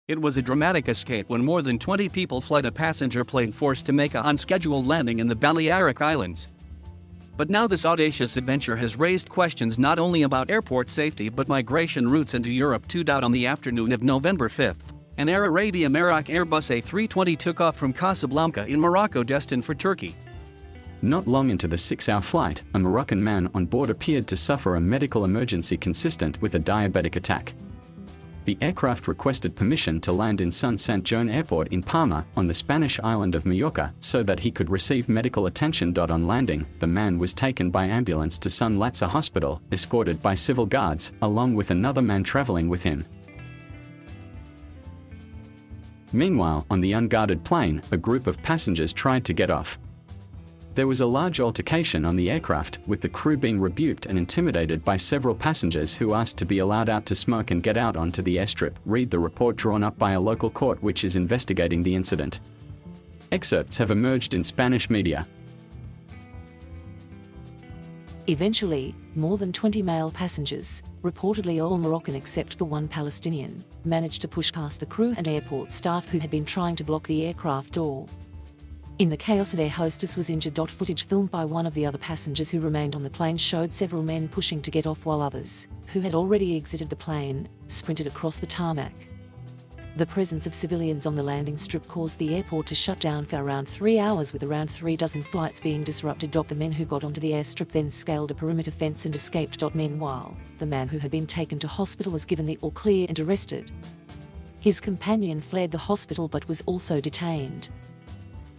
It was a dramatic escape when more than 20 people fled a passenger plane forced to make an unscheduled landing in the Balearic Islands. But now this audacious adventure has raised questions not only about airport safety but migration routes into Europe too. On the afternoon of November 5th, an Air Arabia Maroc Airbus A320 took off from Casablanca in Morocco destined for Turkey. Not long into the 6-hour flight, a Moroccan man on board appeared to suffer a medical emergency consistent with a diabetic attack. The aircraft requested permission to land in San Joan Airport in Palma, on the Spanish island of Majorca, so that he could receive medical attention. On landing, the man was taken by ambulance to San Hospital, escorted by civil guards, along with another man traveling with him. Meanwhile, on the unguarded plane, a group of passengers tried to get off. There was a large altercation on the aircraft, with the crew being rebuked and intimidated by several passengers who asked to be allowed out to smoke and get out onto the airstrip. Read the report drawn up by a local court which is investigating the incident. Excerpts have emerged in Spanish media. Eventually, more than 20 male passengers, reportedly all Moroccan except for one Palestinian, managed to push past the crew and airport staff who had been trying to block the aircraft door. In the chaos, an air hostess was injured. Footage filmed by one of the other passengers who remained on the plane showed several men pushing to get off while others, who had already exited the plane, sprinted across the tarmac. The presence of civilians on the landing strip caused the airport to shut down for around 3 hours, with around 3 dozen flights being disrupted. The men who got onto the airstrip then scaled a perimeter fence and escaped. Meanwhile, the man who had been taken to hospital was given the all clear and arrested. His companion fled the hospital but was also detained.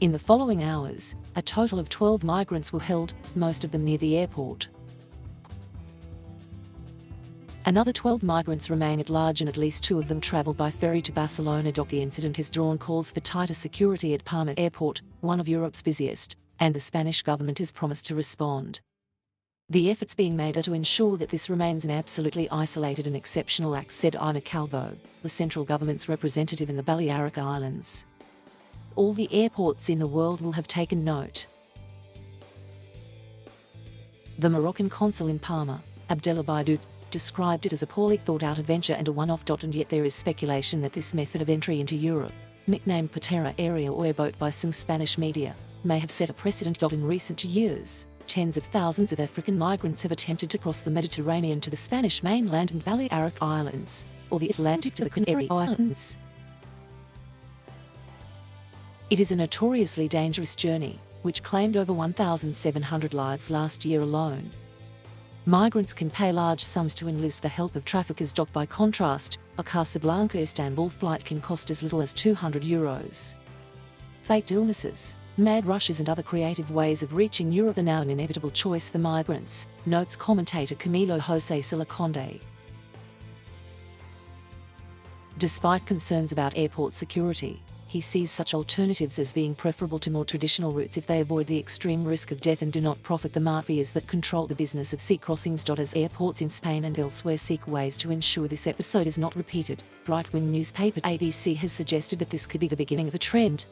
In the following hours, a total of 12 migrants were held, most of them near the airport. Another 12 migrants remain at large and at least 2 of them travelled by ferry to Barcelona. The incident has drawn calls for tighter security at Palma Airport, one of Europe's busiest, and the Spanish government has promised to respond. The efforts being made are to ensure that this remains an absolutely isolated and exceptional act, said Ina Calvo, the central government's representative in the Balearic Islands. All the airports in the world will have taken note. The Moroccan consul in Palma, Abdelabaidouk, described it as a poorly thought-out adventure and a one-off. And yet there is speculation that this method of entry into Europe, nicknamed Patera area or airboat by some Spanish media, may have set a precedent. In recent years, tens of thousands of African migrants have attempted to cross the Mediterranean to the Spanish mainland and Balearic Islands, or the Atlantic to the Canary Islands. It is a notoriously dangerous journey, which claimed over 1,700 lives last year alone. Migrants can pay large sums to enlist the help of traffickers. By contrast, a Casablanca-Istanbul flight can cost as little as €200. Faked illnesses, mad rushes and other creative ways of reaching Europe are now an inevitable choice for migrants, notes commentator Camilo José Silaconde. Despite concerns about airport security, he sees such alternatives as being preferable to more traditional routes if they avoid the extreme risk of death and do not profit the mafias that control the business of sea crossings. As airports in Spain and elsewhere seek ways to ensure this episode is not repeated, right-wing newspaper ABC has suggested that this could be the beginning of a trend.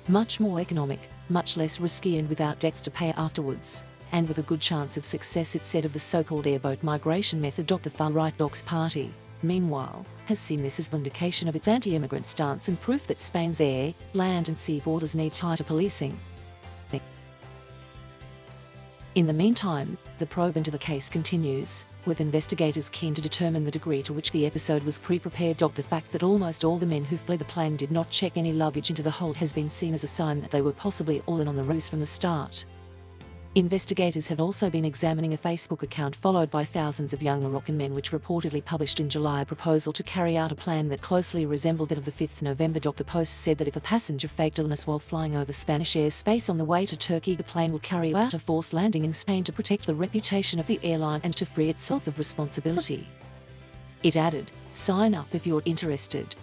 Much more economic, much less risky and without debts to pay afterwards, and with a good chance of success, it said of the so-called airboat migration method. The far-right Vox Party, meanwhile, has seen this as vindication of its anti-immigrant stance and proof that Spain's air, land and sea borders need tighter policing. In the meantime, the probe into the case continues, with investigators keen to determine the degree to which the episode was pre-prepared. The fact that almost all the men who fled the plane did not check any luggage into the hold has been seen as a sign that they were possibly all in on the ruse from the start. Investigators have also been examining a Facebook account followed by thousands of young Moroccan men which reportedly published in July a proposal to carry out a plan that closely resembled that of the 5th November. The post said that if a passenger faked illness while flying over Spanish airspace on the way to Turkey, the plane will carry out a forced landing in Spain to protect the reputation of the airline and to free itself of responsibility. It added, "Sign up if you're interested."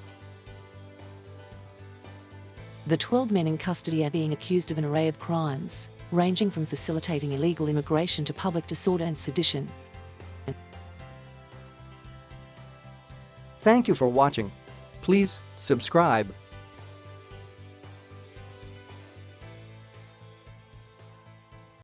The 12 men in custody are being accused of an array of crimes, ranging from facilitating illegal immigration to public disorder and sedition. Thank you for watching. Please subscribe.